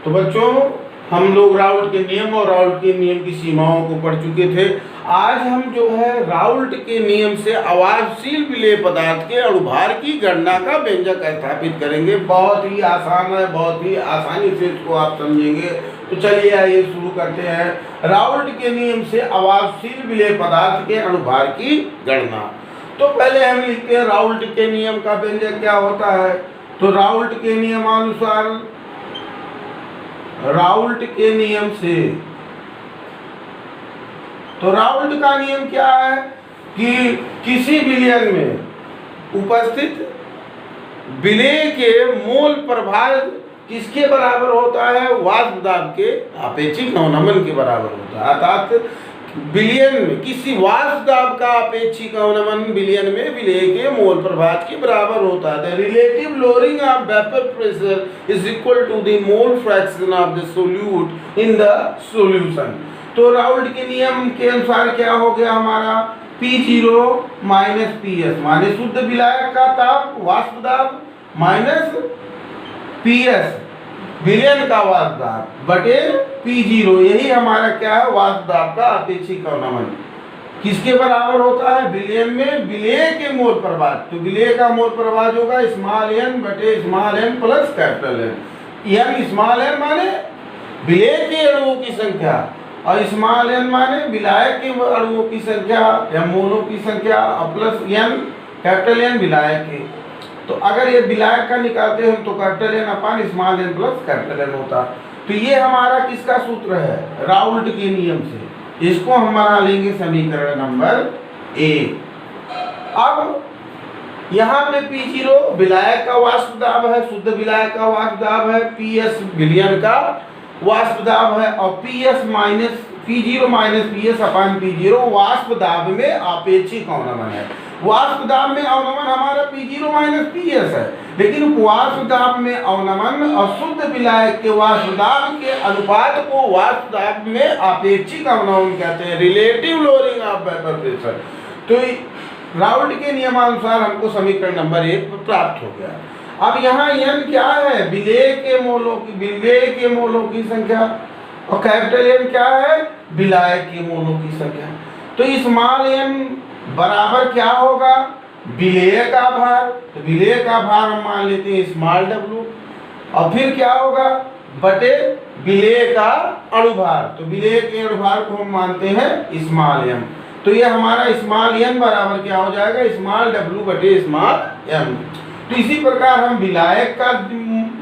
तो बच्चों हम लोग राउल्ट के नियम और राउल्ट के नियम की सीमाओं को पढ़ चुके थे। आज हम जो है राउल्ट के नियम से अवायवशील विलेय पदार्थ के अणुभार की गणना का व्यंजक स्थापित करेंगे। बहुत ही आसान है, बहुत ही आसानी से इसको आप समझेंगे। तो चलिए आइए शुरू करते हैं। राउल्ट के नियम से अवायवशील विलेय पदार्थ के अणुभार की गणना। तो पहले हम लिखते हैं राउल्ट के नियम का व्यंजक क्या होता है। तो राउल्ट के नियमानुसार, राउल्ट के नियम से, तो राउल्ट का नियम क्या है कि किसी विलयन में उपस्थित विलेय के मोल प्रभार किसके बराबर होता है, वाष्प दाब के आपेक्षिक अवनमन के बराबर होता है। अर्थात विलयन में किसी वाष्प दाब का आपेक्षिक अवनमन विलयन में विलेय के मोल प्रभार के बराबर होता है। The relative lowering of vapour pressure is equal to the mole fraction of the solute in the solution. तो राउल्ट के नियम के अनुसार क्या हो गया हमारा, P0 माइनस PS माने शुद्ध विलायक का ताप वाष्प दाब माइनस PS विलयन का वाष्प दाब बटे P0, यही हमारा क्या है, वाष्प दाब का आपेक्षिक अवनमन किसके बराबर होता है, विलयन में विलेय के मोल प्रभार। तो विलेय का मोल प्रभार होगा स्मॉल n बटे small n plus capital N। n small n माने विलेय के अणुओं की संख्या और स्मॉल n माने विलायक के अणुओं की संख्या या मोलों की संख्या और प्लस n कैपिटल N विलायक के। तो अगर ये विलायक का निकालते हैं तो कैपिटल N अपान small n plus capital N होता। तो ये हमारा किसका सूत्र है, राउल्ट के नियम से। इसको हम बना लेंगे समीकरण नंबर 1। अब यहाँ पे P0 विलायक का वाष्प दाब है, शुद्ध विलायक का वाष्प दाब है, PS विलयन का वाष्प दाब है और P0 minus PS upon P0 वाष्प दाब में आपेक्षिक अवनमन है। वाष्प दाब में अवनमन हमारा P0 माइनस PS है, लेकिन वाष्प दाब में अवनमन और शुद्ध विलायक के वाष्प दाब के अनुपात को वाष्प दाब में आपेक्षिक अवनमन कहते हैं, relative lowering of vapour pressure. तो राउल्ट के नियमानुसार हमको समीकरण नंबर 1 प्राप्त हो गया। अब यहाँ n क्या है, विलेय के मोलों की संख्या और कैपिटल N क्या है, विलायक के मोलों की संख्या। तो स्मॉल n बराबर क्या होगा, विलेय का भार। तो विलेय का भार हम मान लेते हैं स्मॉल w और फिर क्या होगा बटे विलेय का अणुभार। तो विलेय के अणुभार को हम मानते हैं स्मॉल m। तो ये हमारा स्मॉल n बराबर क्या हो जाएगा, स्मॉल w बटे स्मॉल m। तो इसी प्रकार हम विलायक का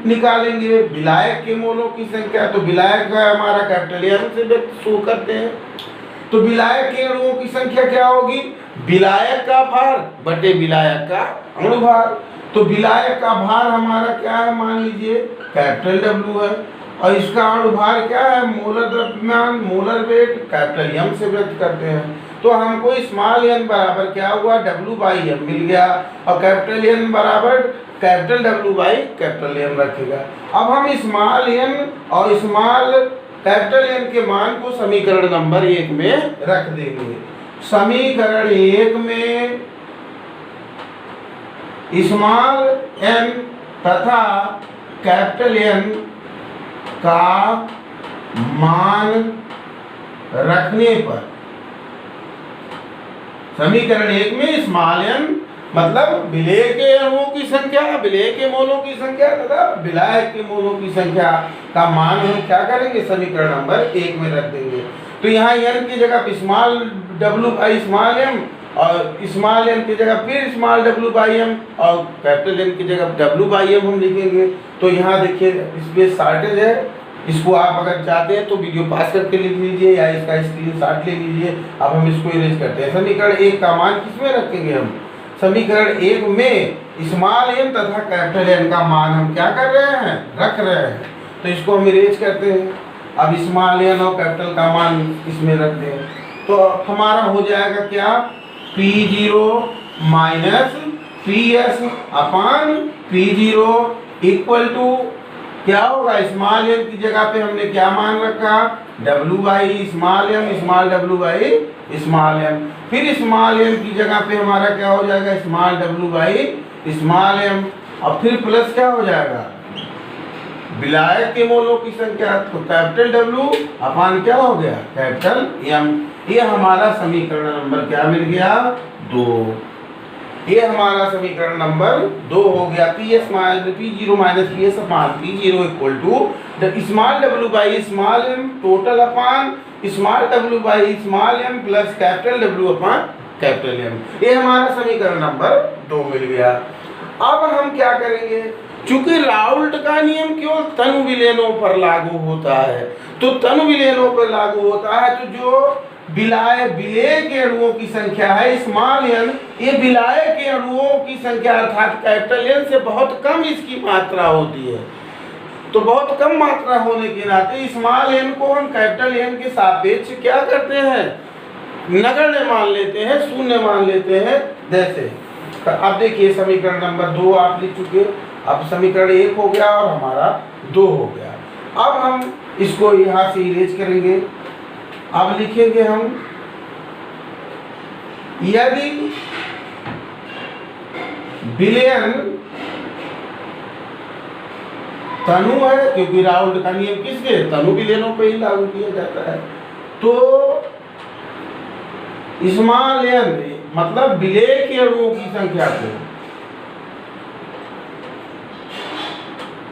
निकालेंगे, विलायक के मोलों की संख्या। तो विलायक का हमारा कैपिटल N से शो करते हैं। तो विलायक के अणुओं की संख्या क्या होगी, विलायक का भार बटे विलायक का अणुभार। तो विलायक का भार हमारा क्या है, मान लीजिए कैपिटल W है और इसका अणुभार क्या है, मोलर द्रव्यमान, मोलर वेट कैपिटल M से व्यक्त करते हैं। तो हमको स्मॉल n बराबर क्या हुआ, W/m मिल गया और कैपिटल N बराबर कैपिटल W/कैपिटल M रखेगा। अब हम स्मॉल n और स्मॉल कैपिटल N के मान को समीकरण नंबर 1 में रख देंगे। समीकरण 1 में स्मॉल n तथा कैपिटल N का मान रखने पर, समीकरण 1 में स्मॉल n मतलब विलेय के अणुओं की संख्या, विलेय के मोलों की संख्या तथा विलायक के मोलों की संख्या का मान हम क्या करेंगे, समीकरण नंबर 1 में रख देंगे। तो यहाँ n की जगह स्मॉल w स्मॉल m और स्मॉल n की जगह फिर स्मॉल w/m और कैपिटल N की जगह w/m हम लिखेंगे। तो यहाँ देखिए इसमें शॉर्टेज है, इसको आप अगर चाहते हैं तो वीडियो पास करके लिख लीजिए या इसका स्क्रीनशॉट ले लीजिए। अब हम इसको इरेज करते हैं। समीकरण 1 का मान किसमें रखेंगे हम, समीकरण 1 में स्मॉल n तथा कैपिटल N का मान हम क्या कर रहे हैं, रख रहे हैं। तो इसको हम इरेज करते हैं। अब स्मॉल n और कैपिटल का मान इसमें रख दें तो हमारा हो जाएगा क्या, P0 minus PS upon P0 equal to क्या होगा, स्मॉल n की जगह पे हमने क्या मान रखा, W/m स्मॉल w/स्मॉल m। फिर स्मॉल m की जगह पे हमारा क्या हो जाएगा, स्मॉल w/स्मॉल m और फिर प्लस क्या हो जाएगा विलायक के मोलों की संख्या, तो कैपिटल डब्ल्यू अपान क्या हो गया, कैपिटल एम। ये हमारा समीकरण नंबर क्या मिल गया, 2। ये हमारा समीकरण नंबर 2 हो गया। P0 minus PS upon P0 equal to the small w by small m total upon small w by small m plus capital W upon capital M। ये हमारा समीकरण नंबर 2 मिल गया। अब हम क्या करेंगे, चूंकि राउल्ट का नियम केवल तनु विलयनों पर लागू होता है, तो तनु विलयनों पर लागू होता है, तो जो विलेय के अणुओं की संख्या है स्मॉल n, ये विलाय के अणुओं की संख्या अर्थात कैपिटल N से बहुत कम इसकी मात्रा होती है। तो बहुत कम मात्रा होने के नाते स्मॉल n को हम कैपिटल N के सापेक्ष क्या करते हैं, नगण्य मान लेते हैं, शून्य मान लेते हैं। जैसे अब देखिए समीकरण नंबर 2 आप लिख चुके, अब समीकरण 1 हो गया और हमारा 2 हो गया। अब हम इसको यहाँ से इरेज करेंगे। अब लिखेंगे हम, यदि विलयन तनु है, क्योंकि राउल्ट का नियम किसके, तनु विलयनों पे ही लागू किया जाता है, तो स्मॉल n मतलब विलेय के अणुओं की संख्या को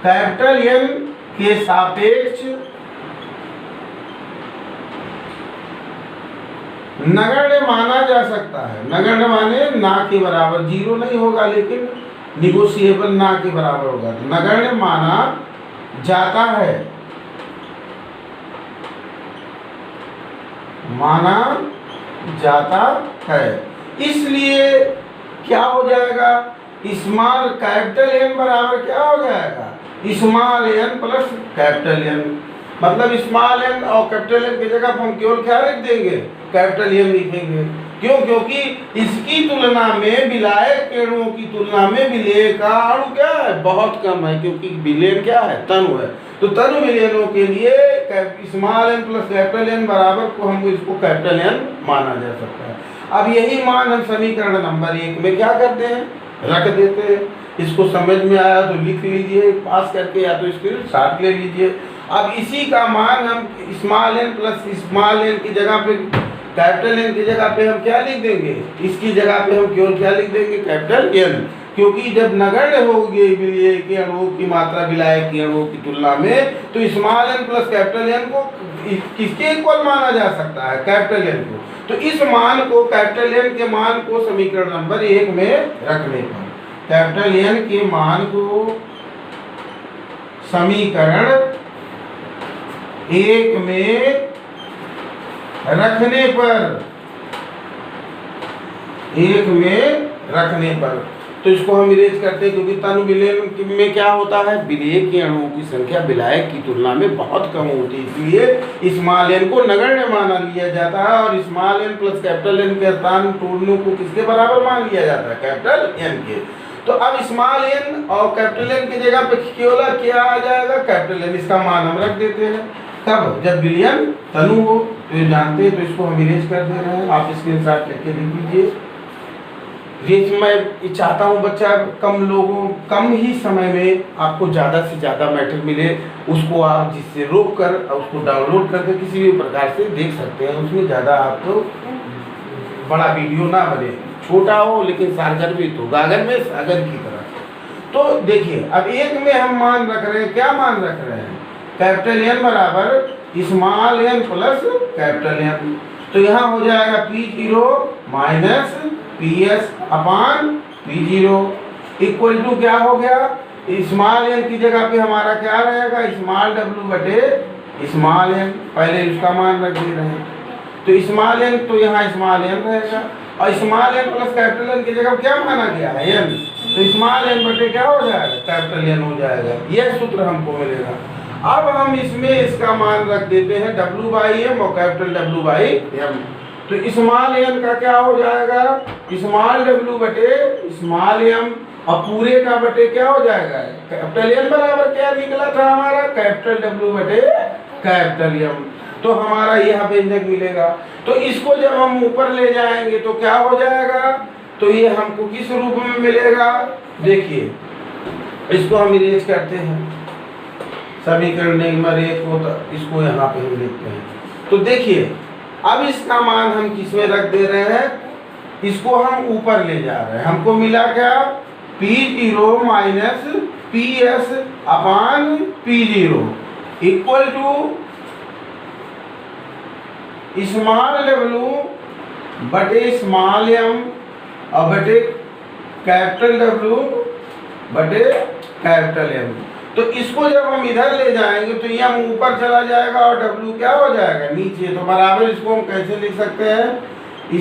कैपिटल N के सापेक्ष नगण्य माना जा सकता है। नगण्य माने ना के बराबर, 0 नहीं होगा लेकिन निगोशिएबल ना के बराबर होगा, तो नगण्य माना जाता है, माना जाता है। इसलिए क्या हो जाएगा, स्मॉल कैपिटल N बराबर क्या हो जाएगा, small n plus capital N। मतलब स्मॉल n और कैपिटल N की जगह हम केवल क्या लिख देंगे, कैपिटल M लिखेंगे। क्यों, क्योंकि इसकी तुलना में विलायक के अणुओं की तुलना में विलेय का अणु क्या है, बहुत कम है, क्योंकि विलेयन क्या है, तनु है। तो तनु विलयनों के लिए small n plus capital N बराबर को हम इसको कैपिटल N माना जा सकता है। अब यही मान हम समीकरण नंबर 1 में क्या करते हैं, रख देते हैं। इसको समझ में आया तो लिख लीजिए पास करके, या तो स्क्रीनशॉट ले लीजिए। अब इसी का मान हम small n plus small n की जगह पे कैपिटल N की जगह पे हम क्या लिख देंगे, इसकी जगह पे हम केवल क्या लिख देंगे, कैपिटल N। क्योंकि जब नगण्य होगी विलेय के अणुओं की मात्रा विलायक के अणुओं की तुलना में, तो small n plus capital N को किसके इक्वल माना जा सकता है, कैपिटल N को। तो इस मान को, कैपिटल N के मान को समीकरण नंबर 1 में रखने पर, कैपिटल N के मान को समीकरण 1 में रखने पर, 1 में रखने पर, तो इसको हम इरेज करते हैं, क्योंकि तनु विलयन में क्या होता है, विलेय के अणुओं की संख्या विलायक की तुलना में बहुत कम होती है, इसलिए स्मॉल n को नगण्य माना लिया जाता है और small n plus capital N के स्थान टूटने को किसके बराबर मान लिया जाता है, कैपिटल N के। तो अब स्मॉल n और कैपिटल N की जगह पे केवल क्या आ जाएगा, कैपिटल N। इसका मान हम रख देते हैं, तब जब विलयन तनु हो, तो ये जानते हैं, तो इसको हम इरेज कर दे रहे हैं। आप स्क्रीनशॉट लेके लिख लीजिए। ये मैं चाहता हूँ बच्चा कम ही समय में आपको ज़्यादा से ज़्यादा मैटर मिले, उसको आप जिससे रोक कर उसको डाउनलोड करके किसी भी प्रकार से देख सकते हैं। उसमें ज़्यादा आपको बड़ा वीडियो ना बने, छोटा हो लेकिन सारगर्भित हो, गागर में सागर की तरह। तो देखिए अब 1 में हम मान रख रहे हैं, क्या मान रख रहे हैं, कैपिटल N बराबर small n plus capital N। तो यहाँ हो जाएगा P0 minus PS upon P0 equal to क्या हो गया, स्मॉल n की जगह पे हमारा क्या रहेगा, स्मॉल w बटे स्मॉल n। पहले उसका मान रख दे रहे हैं, तो स्मॉल n, तो यहाँ स्मॉल n रहेगा, और small n plus capital N की जगह क्या माना गया है, n, तो स्मॉल n बटे क्या हो जाएगा, कैपिटल N हो जाएगा। यह सूत्र हमको मिलेगा। अब हम इसमें इसका मान रख देते हैं W बाई M और कैपिटल W बाई M। तो स्मॉल n का क्या हो जाएगा, स्मॉल w बटे स्मॉल m, और पूरे का बटे क्या हो जाएगा, कैपिटल N बराबर क्या निकला था हमारा, कैपिटल W बटे कैपिटल M। तो हमारा यह व्यंजक मिलेगा। तो इसको जब हम ऊपर ले जाएंगे तो क्या हो जाएगा, तो ये हमको किस रूप में मिलेगा, देखिए इसको हम इरेज करते हैं। समीकरण नंबर 1 को, तो इसको यहाँ पे हम लिखते हैं। तो देखिए अब इसका मान हम किस में रख दे रहे हैं, इसको हम ऊपर ले जा रहे हैं। हमको मिला क्या, P0 minus PS upon P0 equal to small w बटे स्मॉल m और बटे कैपिटल W बटे कैपिटल M। तो इसको जब हम इधर ले जाएंगे तो m ऊपर चला जाएगा और W क्या हो जाएगा, नीचे। तो बराबर इसको हम कैसे लिख सकते हैं,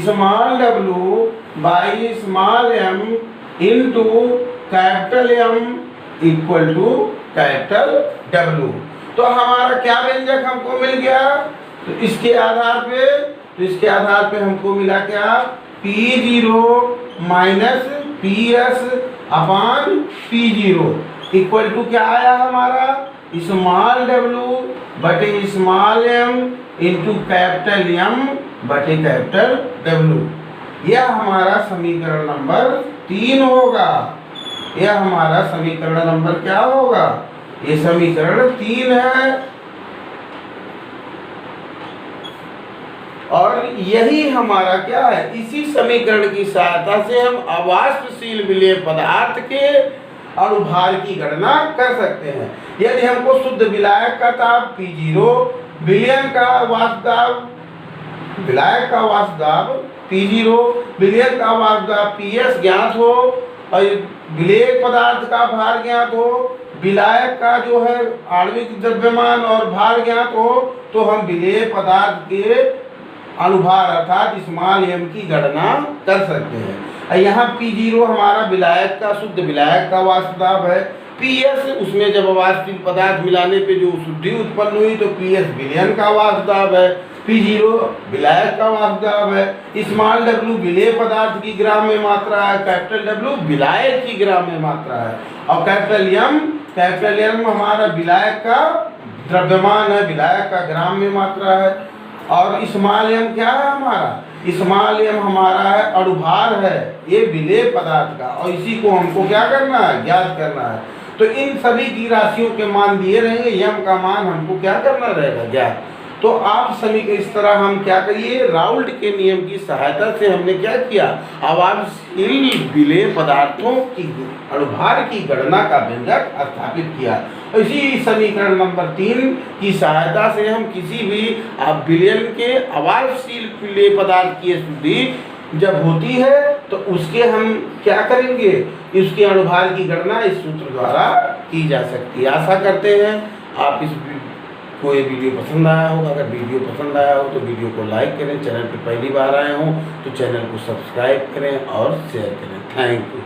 small w by small m into capital M equal to capital W। तो हमारा क्या व्यंजक हमको मिल गया, तो इसके आधार पे हमको मिला क्या, P0 minus PS upon P0 equal to क्या आया हमारा, स्मॉल w बटे small m into capital M बटे कैपिटल W। यह हमारा समीकरण नंबर 3 होगा। यह हमारा समीकरण नंबर क्या होगा, ये समीकरण 3 है। और यही हमारा क्या है, इसी समीकरण की सहायता से हम अवाष्पशील विलेय पदार्थ के अणुभार की गणना कर सकते हैं। यदि हमको शुद्ध विलायक का ताप P0, विलयन का वाष्प दाब, विलायक का वाष्प दाब P0, विलयन का वाष्प दाब PS ज्ञात हो और विलेयक पदार्थ का भार ज्ञात हो, विलायक का जो है आणविक द्रव्यमान और भार ज्ञात हो, तो हम विलेय पदार्थ के अणुभार अर्थात स्मॉल m की गणना कर सकते हैं। यहाँ P0 हमारा विलायक का, शुद्ध विलायक का वाष्प दाब है। PS उसमें जब वाष्पिक पदार्थ मिलाने पे जो शुद्धि उत्पन्न हुई तो PS विलयन का वाष्प दाब है, P0 विलायक का वाष्प दाब है। स्मॉल w विलेय पदार्थ की ग्राम में मात्रा है, कैपिटल W विलायक की ग्राम में मात्रा है, और कैपिटल M हमारा विलायक का द्रव्यमान है, विलायक का ग्राम में मात्रा है। और स्मॉल m क्या है हमारा, स्मॉल m हमारा है अणुभार है, ये विलेय पदार्थ का, और इसी को हमको क्या करना है, ज्ञात करना है। तो इन सभी की राशियों के मान दिए रहेंगे, m का मान हमको क्या करना रहेगा, ज्ञात। तो आप सभी को इस तरह हम क्या करिए, राउल्ट के नियम की सहायता से हमने क्या किया, अवाष्पशील विलेय पदार्थों की अणुभार की गणना का व्यंजक स्थापित किया। इसी समीकरण नंबर 3 की सहायता से हम किसी भी विलयन के अवाष्पशील विलेय पदार्थ की शुद्धि जब होती है तो उसके हम क्या करेंगे, इसके अणुभार की गणना इस सूत्र द्वारा की जा सकती है। आशा करते हैं आप को ये वीडियो पसंद आया होगा। अगर वीडियो पसंद आया हो तो वीडियो को लाइक करें, चैनल पर पहली बार आए हों तो चैनल को सब्सक्राइब करें और शेयर करें। Thank you.